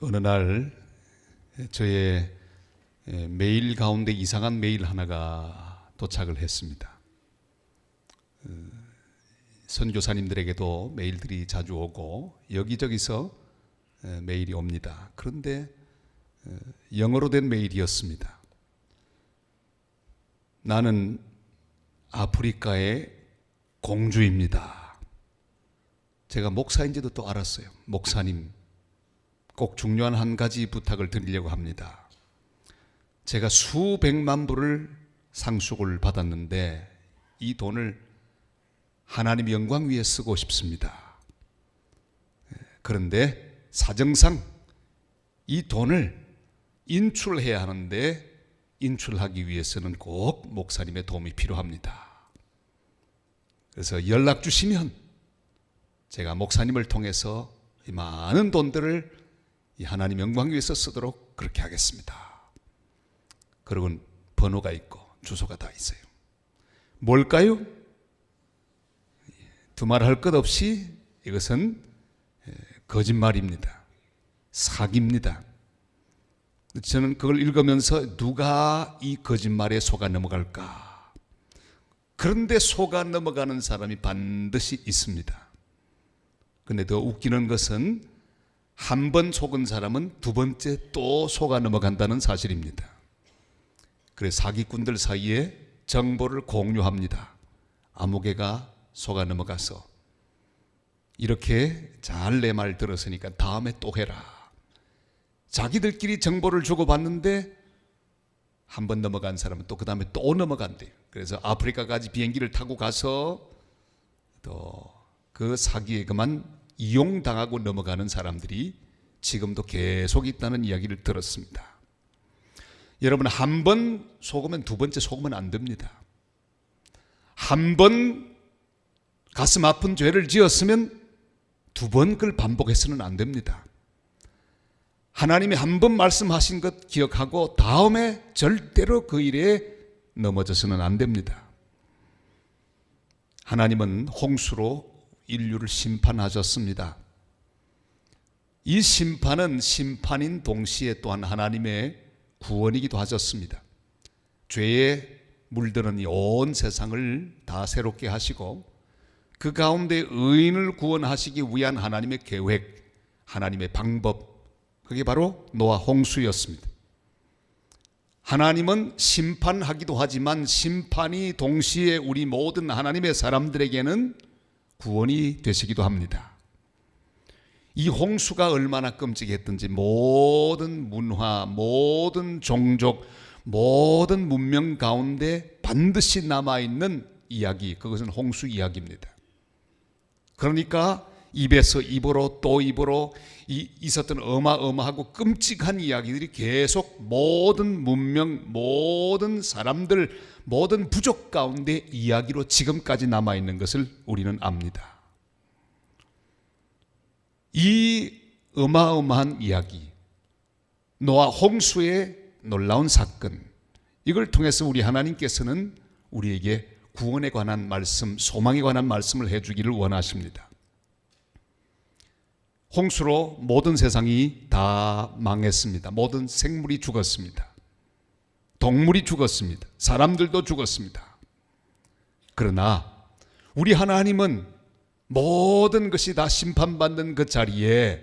어느 날 저의 메일 가운데 이상한 메일 하나가 도착을 했습니다. 선교사님들에게도 메일들이 자주 오고 여기저기서 메일이 옵니다. 그런데 영어로 된 메일이었습니다. 나는 아프리카의 공주입니다. 제가 목사인지도 또 알았어요. 목사님, 꼭 중요한 한 가지 부탁을 드리려고 합니다. 제가 수백만 불을 상속을 받았는데 이 돈을 하나님 영광 위에 쓰고 싶습니다. 그런데 사정상 이 돈을 인출해야 하는데 인출하기 위해서는 꼭 목사님의 도움이 필요합니다. 그래서 연락 주시면 제가 목사님을 통해서 이 많은 돈들을 이 하나님 영광 위해서 쓰도록 그렇게 하겠습니다. 그리고 번호가 있고 주소가 다 있어요. 뭘까요? 두말할 것 없이 이것은 거짓말입니다. 사기입니다. 저는 그걸 읽으면서 누가 이 거짓말에 속아 넘어갈까? 그런데 속아 넘어가는 사람이 반드시 있습니다. 그런데 더 웃기는 것은 한 번 속은 사람은 두 번째 또 속아 넘어간다는 사실입니다. 그래서 사기꾼들 사이에 정보를 공유합니다. 아무개가 속아 넘어가서 이렇게 잘 내 말 들었으니까 다음에 또 해라. 자기들끼리 정보를 주고받는데 한 번 넘어간 사람은 또 그 다음에 또 넘어간대요. 그래서 아프리카까지 비행기를 타고 가서 또 그 사기에 그만 이용당하고 넘어가는 사람들이 지금도 계속 있다는 이야기를 들었습니다. 여러분, 한 번 속으면 두 번째 속으면 안 됩니다. 한 번 가슴 아픈 죄를 지었으면 두 번 그걸 반복해서는 안 됩니다. 하나님이 한 번 말씀하신 것 기억하고 다음에 절대로 그 일에 넘어져서는 안 됩니다. 하나님은 홍수로 인류를 심판하셨습니다. 이 심판은 심판인 동시에 또한 하나님의 구원이기도 하셨습니다. 죄에 물드는 이 온 세상을 다 새롭게 하시고 그 가운데 의인을 구원하시기 위한 하나님의 계획, 하나님의 방법, 그게 바로 노아 홍수였습니다. 하나님은 심판하기도 하지만 심판이 동시에 우리 모든 하나님의 사람들에게는 구원이 되시기도 합니다. 이 홍수가 얼마나 끔찍했던지 모든 문화, 모든 종족, 모든 문명 가운데 반드시 남아있는 이야기, 그것은 홍수 이야기입니다. 그러니까 입에서 입으로 또 입으로 있었던 어마어마하고 끔찍한 이야기들이 계속 모든 문명, 모든 사람들, 모든 부족 가운데 이야기로 지금까지 남아있는 것을 우리는 압니다. 이 어마어마한 이야기, 노아 홍수의 놀라운 사건, 이걸 통해서 우리 하나님께서는 우리에게 구원에 관한 말씀, 소망에 관한 말씀을 해주기를 원하십니다. 홍수로 모든 세상이 다 망했습니다. 모든 생물이 죽었습니다. 동물이 죽었습니다. 사람들도 죽었습니다. 그러나 우리 하나님은 모든 것이 다 심판받는 그 자리에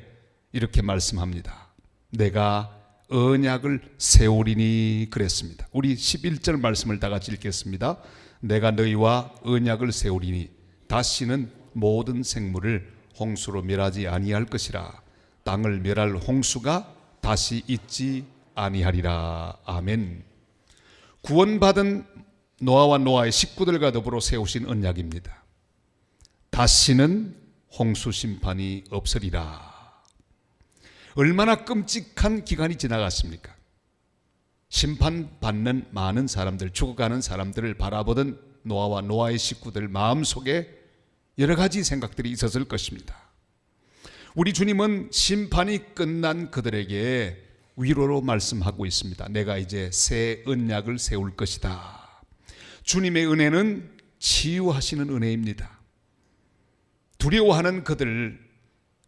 이렇게 말씀합니다. 내가 언약을 세우리니 그랬습니다. 우리 11절 말씀을 다 같이 읽겠습니다. 내가 너희와 언약을 세우리니 다시는 모든 생물을 홍수로 멸하지 아니할 것이라. 땅을 멸할 홍수가 다시 있지 아니하리라. 아멘. 구원받은 노아와 노아의 식구들과 더불어 세우신 언약입니다. 다시는 홍수 심판이 없으리라. 얼마나 끔찍한 기간이 지나갔습니까? 심판받는 많은 사람들, 죽어가는 사람들을 바라보던 노아와 노아의 식구들 마음속에 여러 가지 생각들이 있었을 것입니다. 우리 주님은 심판이 끝난 그들에게 위로로 말씀하고 있습니다. 내가 이제 새 언약을 세울 것이다. 주님의 은혜는 치유하시는 은혜입니다. 두려워하는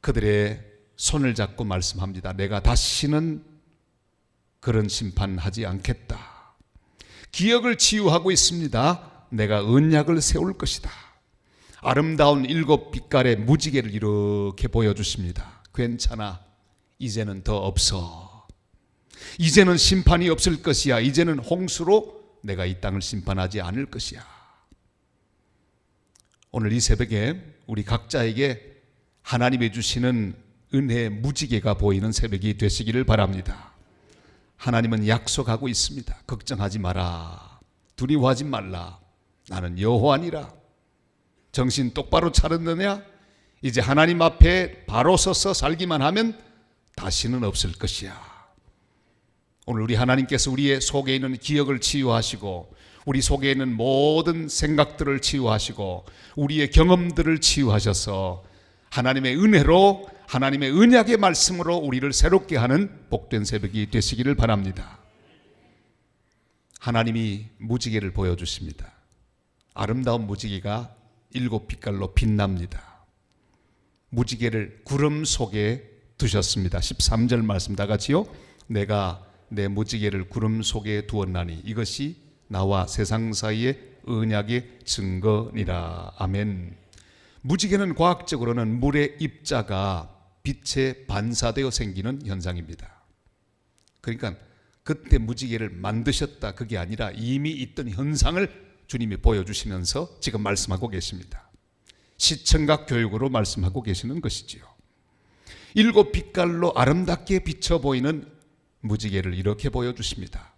그들의 손을 잡고 말씀합니다. 내가 다시는 그런 심판하지 않겠다. 기억을 치유하고 있습니다. 내가 언약을 세울 것이다. 아름다운 7빛깔의 무지개를 이렇게 보여주십니다. 괜찮아. 이제는 더 없어. 이제는 심판이 없을 것이야. 이제는 홍수로 내가 이 땅을 심판하지 않을 것이야. 오늘 이 새벽에 우리 각자에게 하나님이 주시는 은혜의 무지개가 보이는 새벽이 되시기를 바랍니다. 하나님은 약속하고 있습니다. 걱정하지 마라. 두려워하지 말라. 나는 여호와니라. 정신 똑바로 차렸느냐? 이제 하나님 앞에 바로 서서 살기만 하면 다시는 없을 것이야. 오늘 우리 하나님께서 우리의 속에 있는 기억을 치유하시고 우리 속에 있는 모든 생각들을 치유하시고 우리의 경험들을 치유하셔서 하나님의 은혜로 하나님의 언약의 말씀으로 우리를 새롭게 하는 복된 새벽이 되시기를 바랍니다. 하나님이 무지개를 보여주십니다. 아름다운 무지개가 7빛깔로 빛납니다. 무지개를 구름 속에 두셨습니다. 13절 말씀 다 같이요. 내가 내 무지개를 구름 속에 두었나니 이것이 나와 세상 사이의 언약의 증거니라. 아멘. 무지개는 과학적으로는 물의 입자가 빛에 반사되어 생기는 현상입니다. 그러니까 그때 무지개를 만드셨다 그게 아니라 이미 있던 현상을 주님이 보여주시면서 지금 말씀하고 계십니다. 시청각 교육으로 말씀하고 계시는 것이지요. 7빛깔로 아름답게 비쳐 보이는 무지개를 이렇게 보여주십니다.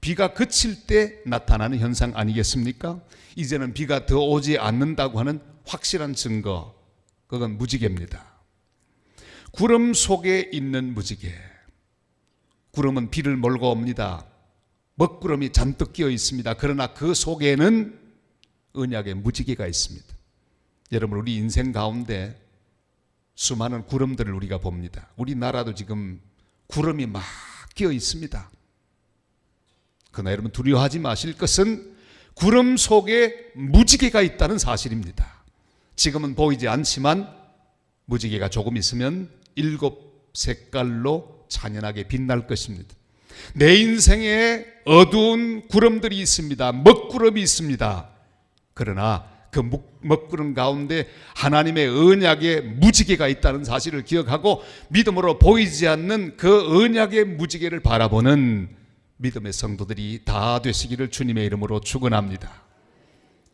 비가 그칠 때 나타나는 현상 아니겠습니까? 이제는 비가 더 오지 않는다고 하는 확실한 증거, 그건 무지개입니다. 구름 속에 있는 무지개. 구름은 비를 몰고 옵니다. 먹구름이 잔뜩 끼어 있습니다. 그러나 그 속에는 언약의 무지개가 있습니다. 여러분, 우리 인생 가운데 수많은 구름들을 우리가 봅니다. 우리나라도 지금 구름이 막 끼어 있습니다. 그러나 여러분 두려워하지 마실 것은 구름 속에 무지개가 있다는 사실입니다. 지금은 보이지 않지만 무지개가 조금 있으면 7색깔로 찬연하게 빛날 것입니다. 내 인생에 어두운 구름들이 있습니다. 먹구름이 있습니다. 그러나 그 먹구름 가운데 하나님의 언약의 무지개가 있다는 사실을 기억하고 믿음으로 보이지 않는 그 언약의 무지개를 바라보는 믿음의 성도들이 다 되시기를 주님의 이름으로 축원합니다.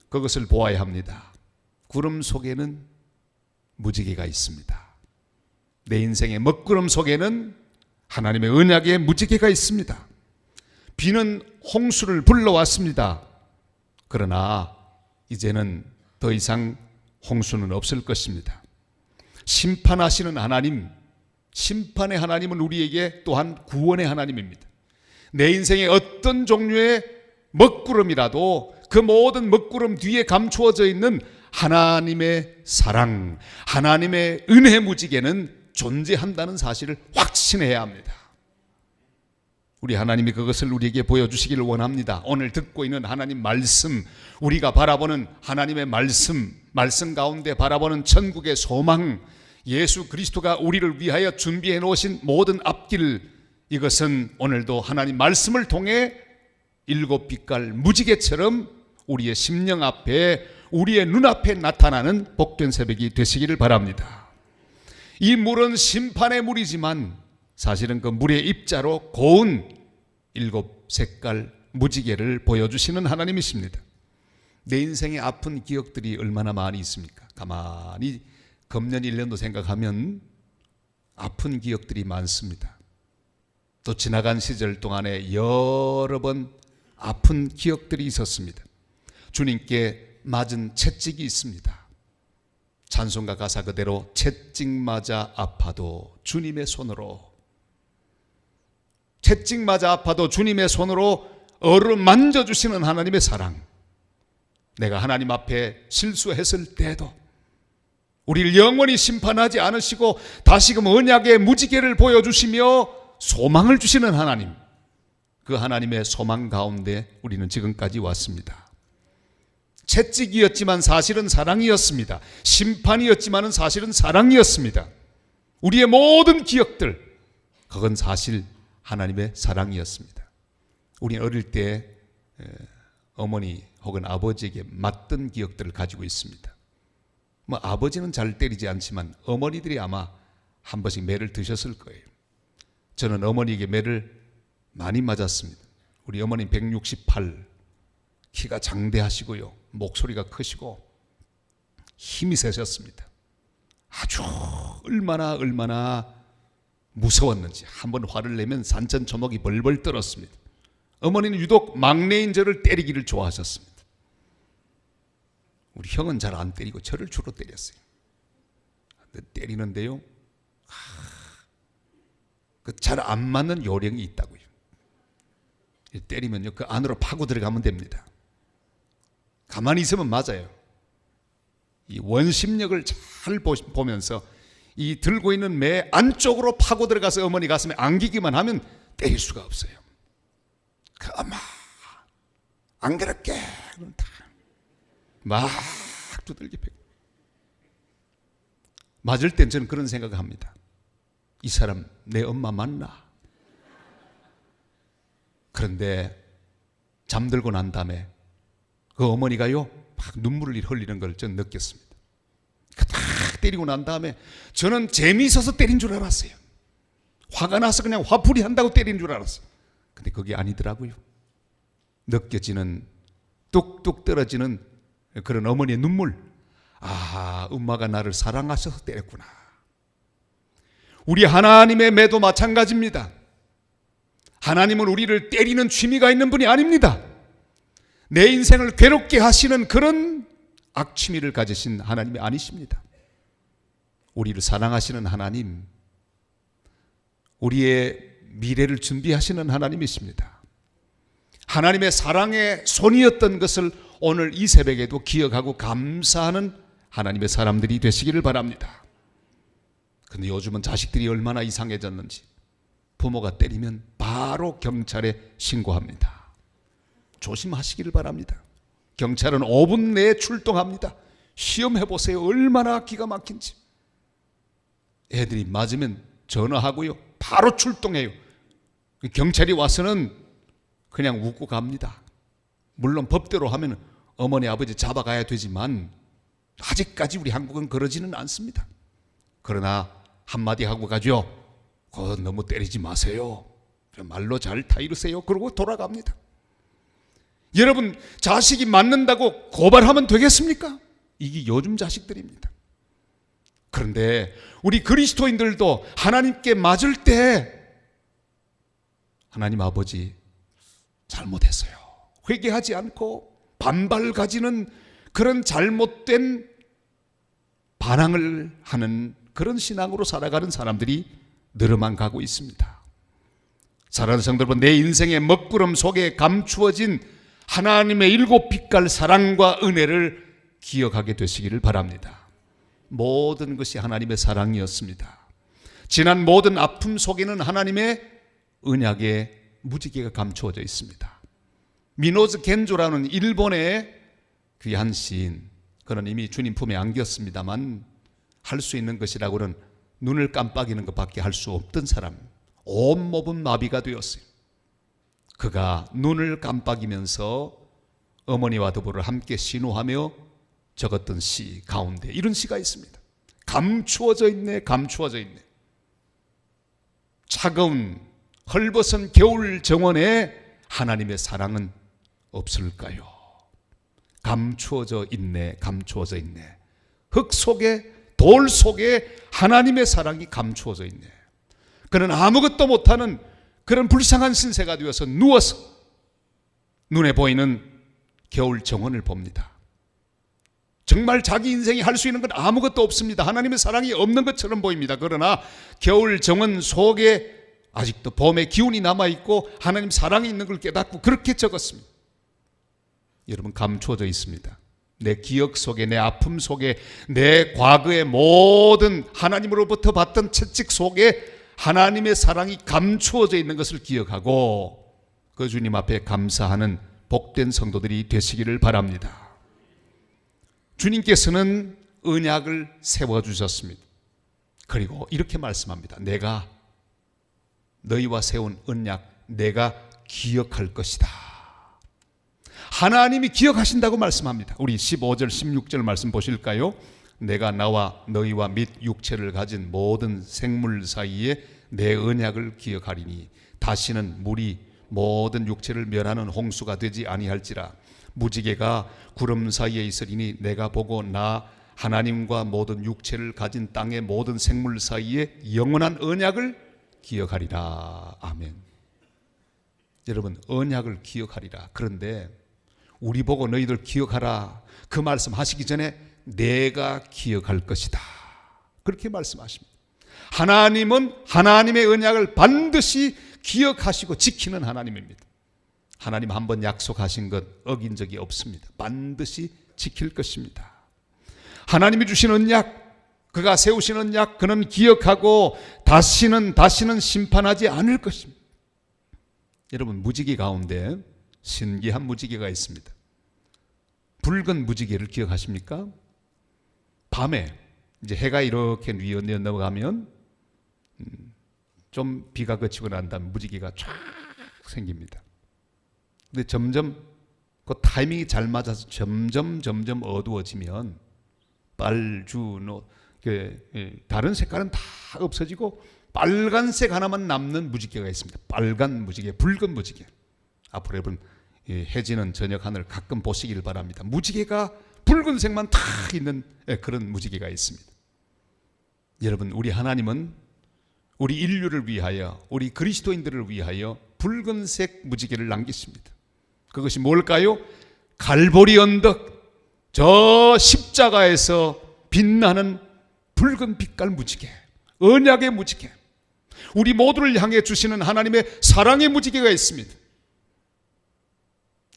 그것을 보아야 합니다. 구름 속에는 무지개가 있습니다. 내 인생의 먹구름 속에는 하나님의 언약의 무지개가 있습니다. 비는 홍수를 불러왔습니다. 그러나 이제는 더 이상 홍수는 없을 것입니다. 심판하시는 하나님, 심판의 하나님은 우리에게 또한 구원의 하나님입니다. 내 인생의 어떤 종류의 먹구름이라도 그 모든 먹구름 뒤에 감추어져 있는 하나님의 사랑, 하나님의 은혜 무지개는 존재한다는 사실을 확신해야 합니다. 우리 하나님이 그것을 우리에게 보여주시기를 원합니다. 오늘 듣고 있는 하나님 말씀, 우리가 바라보는 하나님의 말씀 가운데 바라보는 천국의 소망, 예수 그리스도가 우리를 위하여 준비해 놓으신 모든 앞길, 이것은 오늘도 하나님 말씀을 통해 7빛깔 무지개처럼 우리의 심령 앞에, 우리의 눈앞에 나타나는 복된 새벽이 되시기를 바랍니다. 이 물은 심판의 물이지만 사실은 그 물의 입자로 고운 7색깔 무지개를 보여주시는 하나님이십니다. 내 인생의 아픈 기억들이 얼마나 많이 있습니까? 가만히 금년 1년도 생각하면 아픈 기억들이 많습니다. 또 지나간 시절 동안에 여러 번 아픈 기억들이 있었습니다. 주님께 맞은 채찍이 있습니다. 찬송가 가사 그대로 채찍 맞아 아파도 주님의 손으로, 채찍 맞아 아파도 주님의 손으로 어루만져 주시는 하나님의 사랑. 내가 하나님 앞에 실수했을 때도 우리를 영원히 심판하지 않으시고 다시금 언약의 무지개를 보여주시며 소망을 주시는 하나님, 그 하나님의 소망 가운데 우리는 지금까지 왔습니다. 채찍이었지만 사실은 사랑이었습니다. 심판이었지만 사실은 사랑이었습니다. 우리의 모든 기억들, 그건 사실 하나님의 사랑이었습니다. 우리는 어릴 때 어머니 혹은 아버지에게 맞던 기억들을 가지고 있습니다. 아버지는 잘 때리지 않지만 어머니들이 아마 한 번씩 매를 드셨을 거예요. 저는 어머니에게 매를 많이 맞았습니다. 우리 어머니 168, 키가 장대하시고요, 목소리가 크시고 힘이 세셨습니다. 아주 얼마나 무서웠는지 한번 화를 내면 산천초목이 벌벌 떨었습니다. 어머니는 유독 막내인 저를 때리기를 좋아하셨습니다. 우리 형은 잘 안 때리고 저를 주로 때렸어요. 때리는데요, 잘 안 맞는 요령이 있다고요. 때리면요, 그 안으로 파고 들어가면 됩니다. 가만히 있으면 맞아요. 이 원심력을 잘 보면서 이 들고 있는 매 안쪽으로 파고 들어가서 어머니 가슴에 안기기만 하면 때릴 수가 없어요. 엄마 안 그럴게 막 두들겨 패고. 맞을 땐 저는 그런 생각을 합니다. 이 사람 내 엄마 맞나? 그런데 잠들고 난 다음에 그 어머니가요 막 눈물을 흘리는 걸 저는 느꼈습니다. 딱 때리고 난 다음에 저는 재미있어서 때린 줄 알았어요. 화가 나서 그냥 화풀이 한다고 때린 줄 알았어요. 근데 그게 아니더라고요. 느껴지는 뚝뚝 떨어지는 그런 어머니의 눈물. 아, 엄마가 나를 사랑하셔서 때렸구나. 우리 하나님의 매도 마찬가지입니다. 하나님은 우리를 때리는 취미가 있는 분이 아닙니다. 내 인생을 괴롭게 하시는 그런 악취미를 가지신 하나님이 아니십니다. 우리를 사랑하시는 하나님, 우리의 미래를 준비하시는 하나님이십니다. 하나님의 사랑의 손이었던 것을 오늘 이 새벽에도 기억하고 감사하는 하나님의 사람들이 되시기를 바랍니다. 근데 요즘은 자식들이 얼마나 이상해졌는지 부모가 때리면 바로 경찰에 신고합니다. 조심하시기를 바랍니다. 경찰은 5분 내에 출동합니다. 시험해보세요. 얼마나 기가 막힌지. 애들이 맞으면 전화하고요, 바로 출동해요. 경찰이 와서는 그냥 웃고 갑니다. 물론 법대로 하면 어머니 아버지 잡아가야 되지만 아직까지 우리 한국은 그러지는 않습니다. 그러나 한마디 하고 가죠. 너무 때리지 마세요. 말로 잘 타이르세요. 그러고 돌아갑니다. 여러분, 자식이 맞는다고 고발하면 되겠습니까? 이게 요즘 자식들입니다. 그런데 우리 그리스도인들도 하나님께 맞을 때 하나님 아버지 잘못했어요, 회개하지 않고 반발 가지는 그런 잘못된 반항을 하는 그런 신앙으로 살아가는 사람들이 늘어만 가고 있습니다. 사랑하는 성도 여러분, 내 인생의 먹구름 속에 감추어진 하나님의 7빛깔 사랑과 은혜를 기억하게 되시기를 바랍니다. 모든 것이 하나님의 사랑이었습니다. 지난 모든 아픔 속에는 하나님의 언약의 무지개가 감추어져 있습니다. 미노즈 겐조라는 일본의 귀한 시인, 그는 이미 주님 품에 안겼습니다만 할 수 있는 것이라고는 눈을 깜빡이는 것밖에 할 수 없던 사람, 온몸은 마비가 되었어요. 그가 눈을 깜빡이면서 어머니와 더불어 함께 신호하며 적었던 시 가운데 이런 시가 있습니다. 감추어져 있네, 감추어져 있네. 차가운 헐벗은 겨울 정원에 하나님의 사랑은 없을까요? 감추어져 있네, 감추어져 있네. 흙 속에, 돌 속에 하나님의 사랑이 감추어져 있네. 그는 아무것도 못하는 그런 불쌍한 신세가 되어서 누워서 눈에 보이는 겨울 정원을 봅니다. 정말 자기 인생이 할 수 있는 건 아무것도 없습니다. 하나님의 사랑이 없는 것처럼 보입니다. 그러나 겨울 정원 속에 아직도 봄의 기운이 남아있고 하나님 사랑이 있는 걸 깨닫고 그렇게 적었습니다. 여러분, 감추어져 있습니다. 내 기억 속에, 내 아픔 속에, 내 과거의 모든 하나님으로부터 받던 채찍 속에 하나님의 사랑이 감추어져 있는 것을 기억하고 그 주님 앞에 감사하는 복된 성도들이 되시기를 바랍니다. 주님께서는 언약을 세워주셨습니다. 그리고 이렇게 말씀합니다. 내가 너희와 세운 언약 내가 기억할 것이다. 하나님이 기억하신다고 말씀합니다. 우리 15절 16절 말씀 보실까요? 내가 나와 너희와 및 육체를 가진 모든 생물 사이에 내 언약을 기억하리니 다시는 물이 모든 육체를 멸하는 홍수가 되지 아니할지라. 무지개가 구름 사이에 있으리니 내가 보고 나 하나님과 모든 육체를 가진 땅의 모든 생물 사이에 영원한 언약을 기억하리라. 아멘. 여러분, 언약을 기억하리라. 그런데 우리 보고 너희들 기억하라, 그 말씀 하시기 전에 내가 기억할 것이다, 그렇게 말씀하십니다. 하나님은 하나님의 언약을 반드시 기억하시고 지키는 하나님입니다. 하나님 한번 약속하신 것 어긴 적이 없습니다. 반드시 지킬 것입니다. 하나님이 주신 언약, 그가 세우신 언약, 그는 기억하고 다시는 심판하지 않을 것입니다. 여러분, 무지개 가운데 신기한 무지개가 있습니다. 붉은 무지개를 기억하십니까? 밤에 이제 해가 이렇게 위에 넘어가면 좀 비가 그치고 난 다음에 무지개가 쫙 생깁니다. 근데 점점 그 타이밍이 잘 맞아서 점점 어두워지면 빨주노, 다른 색깔은 다 없어지고 빨간색 하나만 남는 무지개가 있습니다. 빨간 무지개, 붉은 무지개. 앞으로 여러분 해지는 저녁 하늘 가끔 보시길 바랍니다. 무지개가 붉은색만 탁 있는 그런 무지개가 있습니다. 여러분, 우리 하나님은 우리 인류를 위하여, 우리 그리스도인들을 위하여 붉은색 무지개를 남기십니다. 그것이 뭘까요? 갈보리 언덕, 저 십자가에서 빛나는 붉은 빛깔 무지개, 언약의 무지개, 우리 모두를 향해 주시는 하나님의 사랑의 무지개가 있습니다.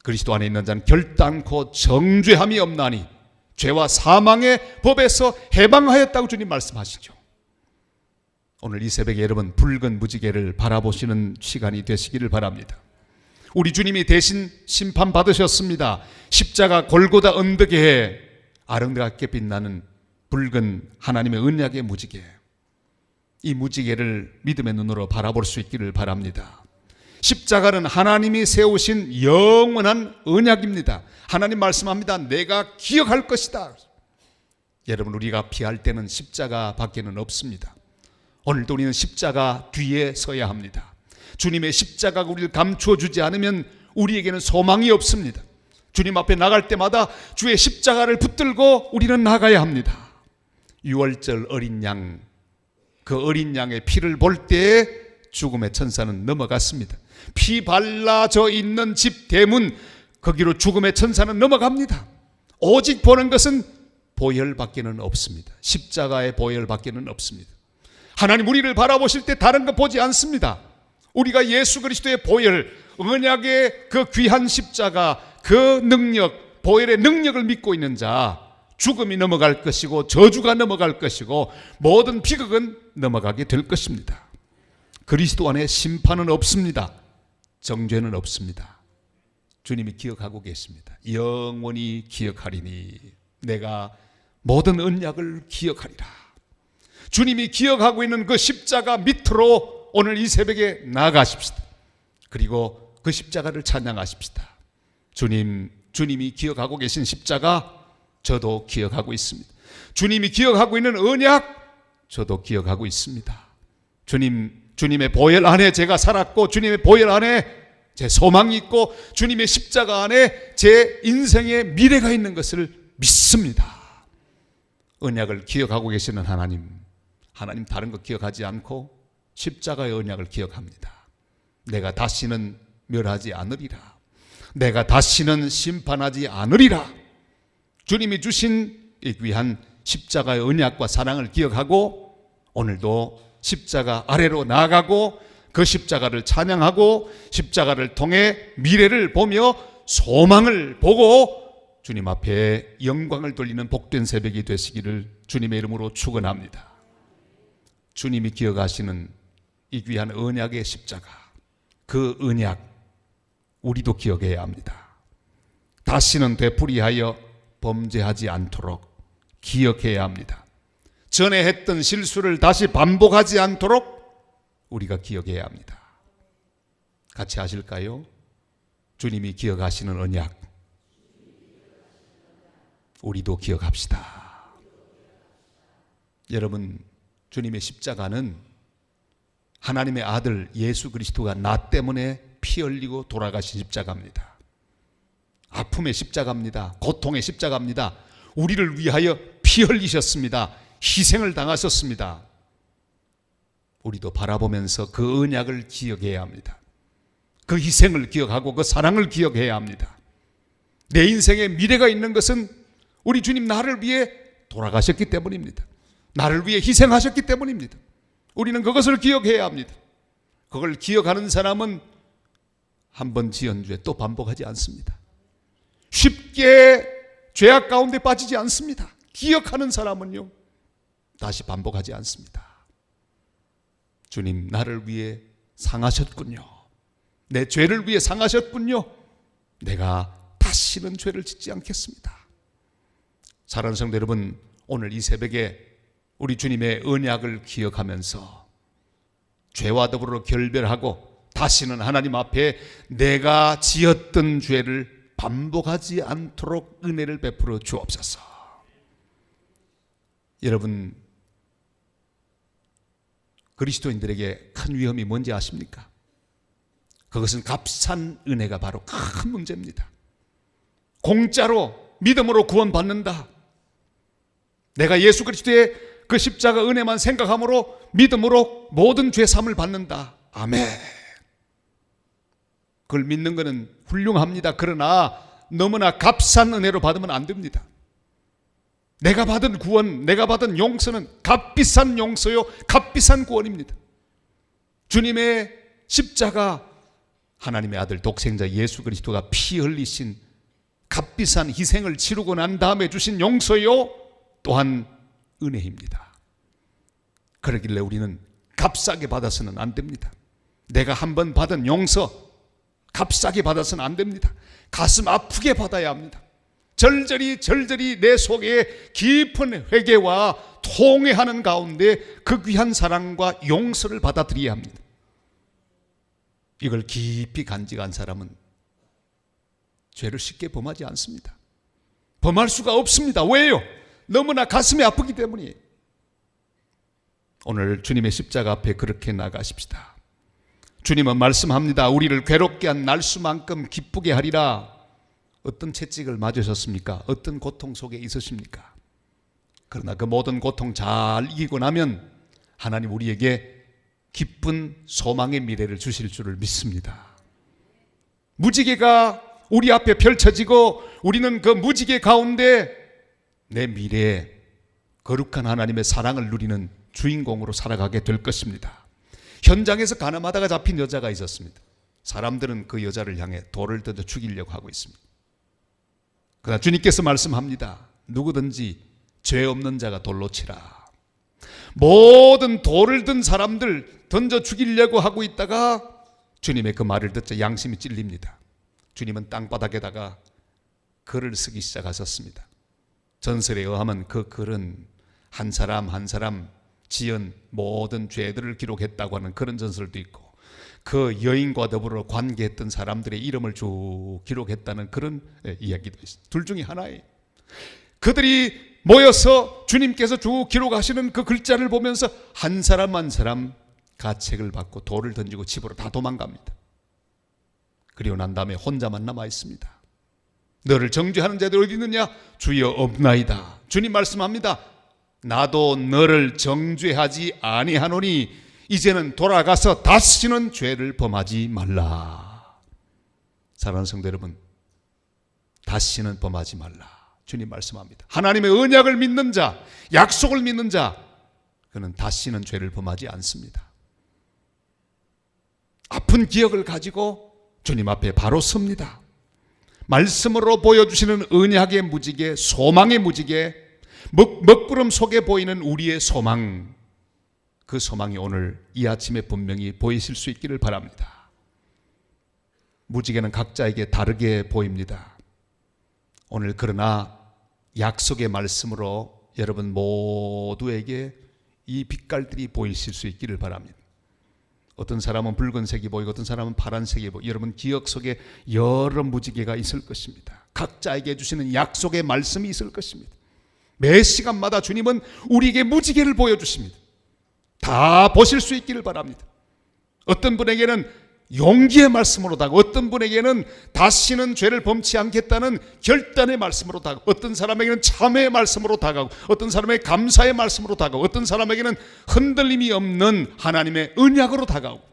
그리스도 안에 있는 자는 결단코 정죄함이 없나니 죄와 사망의 법에서 해방하였다고 주님 말씀하시죠. 오늘 이 새벽에 여러분 붉은 무지개를 바라보시는 시간이 되시기를 바랍니다. 우리 주님이 대신 심판받으셨습니다. 십자가 골고다 언덕에 아름답게 빛나는 붉은 하나님의 언약의 무지개, 이 무지개를 믿음의 눈으로 바라볼 수 있기를 바랍니다. 십자가는 하나님이 세우신 영원한 언약입니다. 하나님 말씀합니다. 내가 기억할 것이다. 여러분, 우리가 피할 때는 십자가 밖에는 없습니다. 오늘도 우리는 십자가 뒤에 서야 합니다. 주님의 십자가가 우리를 감추어 주지 않으면 우리에게는 소망이 없습니다. 주님 앞에 나갈 때마다 주의 십자가를 붙들고 우리는 나가야 합니다. 유월절 어린 양, 그 어린 양의 피를 볼 때에 죽음의 천사는 넘어갔습니다. 피 발라져 있는 집 대문, 거기로 죽음의 천사는 넘어갑니다. 오직 보는 것은 보혈밖에는 없습니다. 십자가의 보혈밖에는 없습니다. 하나님 우리를 바라보실 때 다른 거 보지 않습니다. 우리가 예수 그리스도의 보혈, 언약의 그 귀한 십자가, 그 능력, 보혈의 능력을 믿고 있는 자, 죽음이 넘어갈 것이고 저주가 넘어갈 것이고 모든 비극은 넘어가게 될 것입니다. 그리스도 안에 심판은 없습니다. 정죄는 없습니다. 주님이 기억하고 계십니다. 영원히 기억하리니 내가 모든 언약을 기억하리라. 주님이 기억하고 있는 그 십자가 밑으로 오늘 이 새벽에 나아가십시다. 그리고 그 십자가를 찬양하십시다. 주님이 기억하고 계신 십자가 저도 기억하고 있습니다. 주님이 기억하고 있는 언약 저도 기억하고 있습니다. 주님의 보혈 안에 제가 살았고 주님의 보혈 안에 제 소망이 있고 주님의 십자가 안에 제 인생의 미래가 있는 것을 믿습니다. 언약을 기억하고 계시는 하나님 다른 거 기억하지 않고 십자가의 언약을 기억합니다. 내가 다시는 멸하지 않으리라. 내가 다시는 심판하지 않으리라. 주님이 주신 이 귀한 십자가의 언약과 사랑을 기억하고 오늘도 십자가 아래로 나아가고 그 십자가를 찬양하고 십자가를 통해 미래를 보며 소망을 보고 주님 앞에 영광을 돌리는 복된 새벽이 되시기를 주님의 이름으로 축원합니다. 주님이 기억하시는 이 귀한 언약의 십자가, 그 언약 우리도 기억해야 합니다. 다시는 되풀이하여 범죄하지 않도록 기억해야 합니다. 전에 했던 실수를 다시 반복하지 않도록 우리가 기억해야 합니다. 같이 하실까요? 주님이 기억하시는 언약, 우리도 기억합시다. 여러분, 주님의 십자가는 하나님의 아들 예수 그리스도가 나 때문에 피 흘리고 돌아가신 십자가입니다. 아픔의 십자가입니다. 고통의 십자가입니다. 우리를 위하여 피 흘리셨습니다. 희생을 당하셨습니다. 우리도 바라보면서 그 언약을 기억해야 합니다. 그 희생을 기억하고 그 사랑을 기억해야 합니다. 내 인생에 미래가 있는 것은 우리 주님 나를 위해 돌아가셨기 때문입니다. 나를 위해 희생하셨기 때문입니다. 우리는 그것을 기억해야 합니다. 그걸 기억하는 사람은 한 번 지은 죄 또 반복하지 않습니다. 쉽게 죄악 가운데 빠지지 않습니다. 기억하는 사람은요, 다시 반복하지 않습니다. 주님, 나를 위해 상하셨군요. 내 죄를 위해 상하셨군요. 내가 다시는 죄를 짓지 않겠습니다. 사랑하는 성도 여러분, 오늘 이 새벽에 우리 주님의 언약을 기억하면서 죄와 더불어 결별하고 다시는 하나님 앞에 내가 지었던 죄를 반복하지 않도록 은혜를 베풀어 주옵소서. 여러분, 그리스도인들에게 큰 위험이 뭔지 아십니까? 그것은 값싼 은혜가 바로 큰 문제입니다. 공짜로 믿음으로 구원받는다. 내가 예수 그리스도의 그 십자가 은혜만 생각함으로 믿음으로 모든 죄사함을 받는다. 아멘. 그걸 믿는 것은 훌륭합니다. 그러나 너무나 값싼 은혜로 받으면 안 됩니다. 내가 받은 구원, 내가 받은 용서는 값비싼 용서요, 값비싼 구원입니다. 주님의 십자가, 하나님의 아들 독생자 예수 그리스도가 피 흘리신 값비싼 희생을 치르고 난 다음에 주신 용서요, 또한 은혜입니다. 그러길래 우리는 값싸게 받아서는 안 됩니다. 내가 한번 받은 용서 값싸게 받아서는 안 됩니다. 가슴 아프게 받아야 합니다. 절절히 내 속에 깊은 회개와 통회하는 가운데 그 귀한 사랑과 용서를 받아들여야 합니다. 이걸 깊이 간직한 사람은 죄를 쉽게 범하지 않습니다. 범할 수가 없습니다. 왜요? 너무나 가슴이 아프기 때문이에요. 오늘 주님의 십자가 앞에 그렇게 나가십시다. 주님은 말씀합니다. 우리를 괴롭게 한 날수만큼 기쁘게 하리라. 어떤 채찍을 맞으셨습니까? 어떤 고통 속에 있으십니까? 그러나 그 모든 고통 잘 이기고 나면 하나님 우리에게 기쁜 소망의 미래를 주실 줄을 믿습니다. 무지개가 우리 앞에 펼쳐지고 우리는 그 무지개 가운데 내 미래에 거룩한 하나님의 사랑을 누리는 주인공으로 살아가게 될 것입니다. 현장에서 가늠하다가 잡힌 여자가 있었습니다. 사람들은 그 여자를 향해 돌을 던져 죽이려고 하고 있습니다. 그러나 주님께서 말씀합니다. 누구든지 죄 없는 자가 돌로 치라. 모든 돌을 든 사람들 던져 죽이려고 하고 있다가 주님의 그 말을 듣자 양심이 찔립니다. 주님은 땅바닥에다가 글을 쓰기 시작하셨습니다. 전설에 의하면 그 글은 한 사람 한 사람 지은 모든 죄들을 기록했다고 하는 그런 전설도 있고, 그 여인과 더불어 관계했던 사람들의 이름을 쭉 기록했다는 그런 이야기도 있습니다. 둘 중에 하나예요. 그들이 모여서 주님께서 쭉 기록하시는 그 글자를 보면서 한 사람 한 사람 가책을 받고 돌을 던지고 집으로 다 도망갑니다. 그리고 난 다음에 혼자만 남아 있습니다. 너를 정죄하는 자들이 어디 있느냐? 주여 없나이다. 주님 말씀합니다. 나도 너를 정죄하지 아니하노니 이제는 돌아가서 다시는 죄를 범하지 말라. 사랑하는 성도 여러분, 다시는 범하지 말라. 주님 말씀합니다. 하나님의 언약을 믿는 자, 약속을 믿는 자, 그는 다시는 죄를 범하지 않습니다. 아픈 기억을 가지고 주님 앞에 바로 섭니다. 말씀으로 보여주시는 언약의 무지개, 소망의 무지개, 먹구름 속에 보이는 우리의 소망, 그 소망이 오늘 이 아침에 분명히 보이실 수 있기를 바랍니다. 무지개는 각자에게 다르게 보입니다. 오늘 그러나 약속의 말씀으로 여러분 모두에게 이 빛깔들이 보이실 수 있기를 바랍니다. 어떤 사람은 붉은색이 보이고 어떤 사람은 파란색이 보이고, 여러분 기억 속에 여러 무지개가 있을 것입니다. 각자에게 주시는 약속의 말씀이 있을 것입니다. 매 시간마다 주님은 우리에게 무지개를 보여주십니다. 다 보실 수 있기를 바랍니다. 어떤 분에게는 용기의 말씀으로 다가오고, 어떤 분에게는 다시는 죄를 범치 않겠다는 결단의 말씀으로 다가오고, 어떤 사람에게는 참회의 말씀으로 다가오고, 어떤 사람에게 감사의 말씀으로 다가오고, 어떤 사람에게는 흔들림이 없는 하나님의 언약으로 다가오고,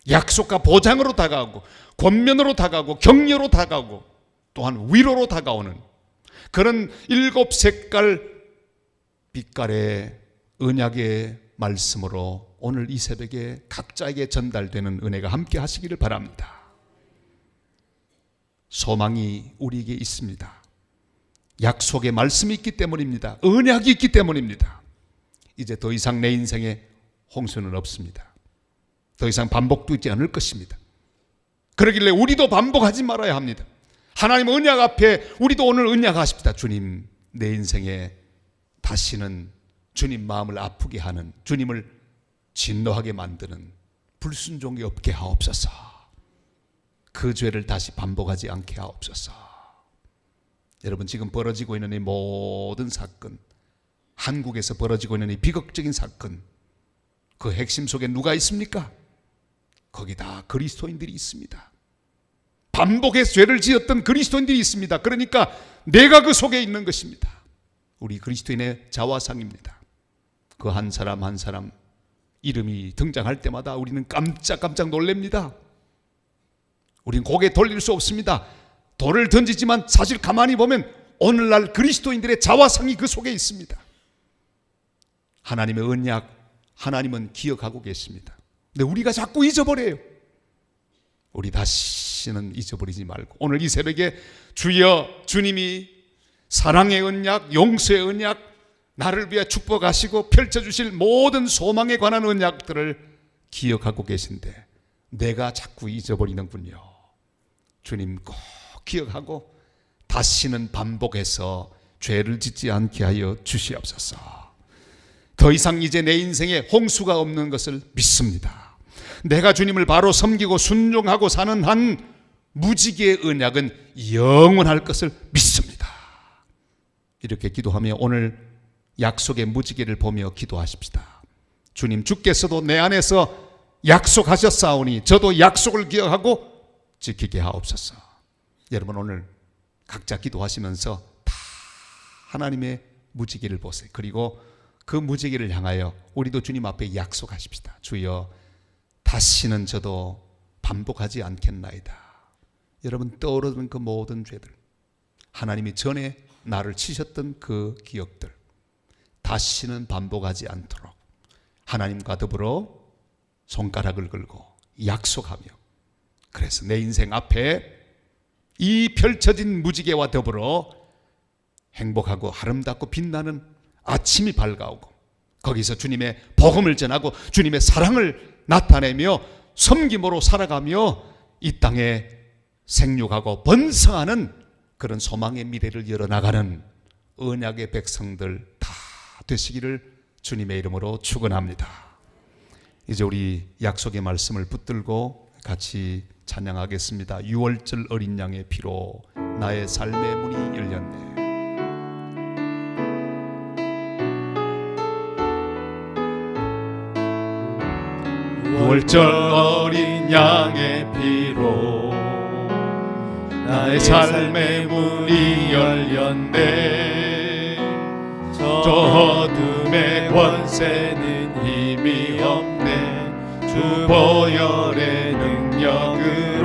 약속과 보장으로 다가오고, 권면으로 다가오고, 격려로 다가오고, 또한 위로로 다가오는 그런 7색깔 빛깔의 언약의 말씀으로 오늘 이 새벽에 각자에게 전달되는 은혜가 함께 하시기를 바랍니다. 소망이 우리에게 있습니다. 약속의 말씀이 있기 때문입니다. 언약이 있기 때문입니다. 이제 더 이상 내 인생에 홍수는 없습니다. 더 이상 반복도 있지 않을 것입니다. 그러길래 우리도 반복하지 말아야 합니다. 하나님 언약 앞에 우리도 오늘 언약하십시다. 주님, 내 인생에 다시는 주님 마음을 아프게 하는, 주님을 진노하게 만드는 불순종이 없게 하옵소서. 그 죄를 다시 반복하지 않게 하옵소서. 여러분, 지금 벌어지고 있는 이 모든 사건, 한국에서 벌어지고 있는 이 비극적인 사건, 그 핵심 속에 누가 있습니까? 거기 다 그리스도인들이 있습니다. 반복해서 죄를 지었던 그리스도인들이 있습니다. 그러니까 내가 그 속에 있는 것입니다. 우리 그리스도인의 자화상입니다. 그 한 사람 한 사람 이름이 등장할 때마다 우리는 깜짝깜짝 놀랍니다. 우리는 고개 돌릴 수 없습니다. 돌을 던지지만 사실 가만히 보면 오늘날 그리스도인들의 자화상이 그 속에 있습니다. 하나님의 언약, 하나님은 기억하고 계십니다. 근데 우리가 자꾸 잊어버려요. 우리 다시는 잊어버리지 말고 오늘 이 새벽에 주여, 주님이 사랑의 언약, 용서의 언약, 나를 위해 축복하시고 펼쳐주실 모든 소망에 관한 언약들을 기억하고 계신데 내가 자꾸 잊어버리는군요. 주님 꼭 기억하고 다시는 반복해서 죄를 짓지 않게 하여 주시옵소서. 더 이상 이제 내 인생에 홍수가 없는 것을 믿습니다. 내가 주님을 바로 섬기고 순종하고 사는 한 무지개의 언약은 영원할 것을 믿습니다. 이렇게 기도하며 오늘 약속의 무지개를 보며 기도하십시다. 주님, 주께서도 내 안에서 약속하셨사오니 저도 약속을 기억하고 지키게 하옵소서. 여러분, 오늘 각자 기도하시면서 다 하나님의 무지개를 보세요. 그리고 그 무지개를 향하여 우리도 주님 앞에 약속하십시다. 주여, 다시는 저도 반복하지 않겠나이다. 여러분, 떠오르는 그 모든 죄들, 하나님이 전에 나를 치셨던 그 기억들 다시는 반복하지 않도록 하나님과 더불어 손가락을 걸고 약속하며, 그래서 내 인생 앞에 이 펼쳐진 무지개와 더불어 행복하고 아름답고 빛나는 아침이 밝아오고 거기서 주님의 복음을 전하고 주님의 사랑을 나타내며 섬김으로 살아가며 이 땅에 생육하고 번성하는 그런 소망의 미래를 열어나가는 언약의 백성들 다 되시기를 주님의 이름으로 축원합니다. 이제 우리 약속의 말씀을 붙들고 같이 찬양하겠습니다. 6월절 어린 양의 피로 나의 삶의 문이 열렸네. 6월절 어린 양의 피로 나의 삶의 문이 열렸네. 저 어둠의 권세는 힘이 없네. 주 보혈의 능력으로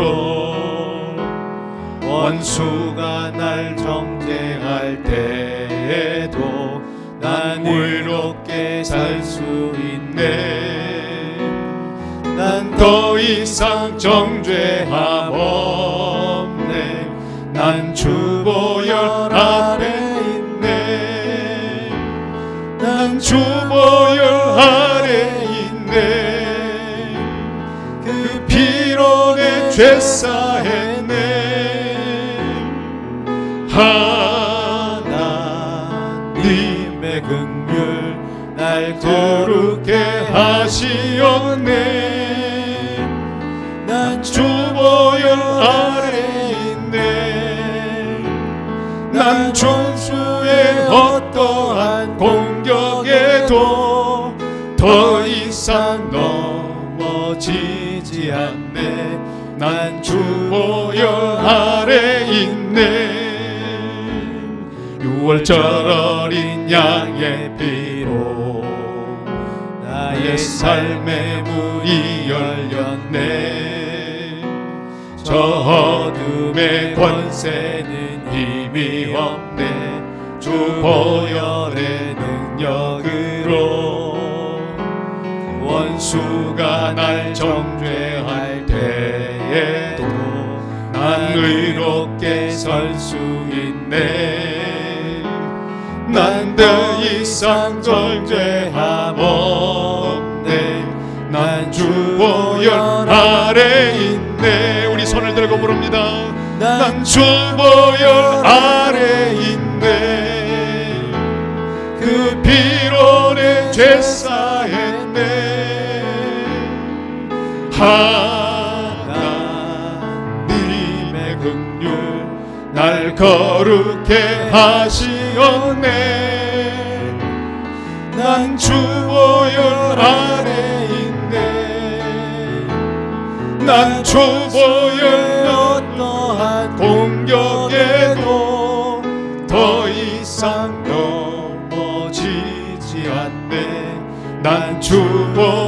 원수가 날 정죄할 때에도 난 의롭게 살 수 있네. 난 더 이상 정죄함 없네. 난 주 보혈 아래 있네. 난 주 보혈 아래 있네. 그 피로 내 죄 사했네. 하나님 아래 있네. 난 원수의 어떠한 공격에도 더 이상 넘어지지 않네. 난 주 보혈 아래 있네. 6월절 어린 양의 피로 나의 삶의 문이 열렸네. 저 어둠의 권세는 힘이 없네. 주 보혈의 능력으로 원수가 날 정죄할 때에도 난 의롭게 설 수 있네. 난 더 이상 정죄함 없네. 난 주 보혈 아래 있네. 우리 손을 들고 부릅니다. 난 주 보혈 아래 있네. 그 피로 내 죄 사했네. 하나님의 긍휼 날 거룩해 하시었네. 난 주 보혈 아래 있네. 난 주 보혈 어떠한 공격에도 더 이상 넘어지지 않네. 난 주 보혈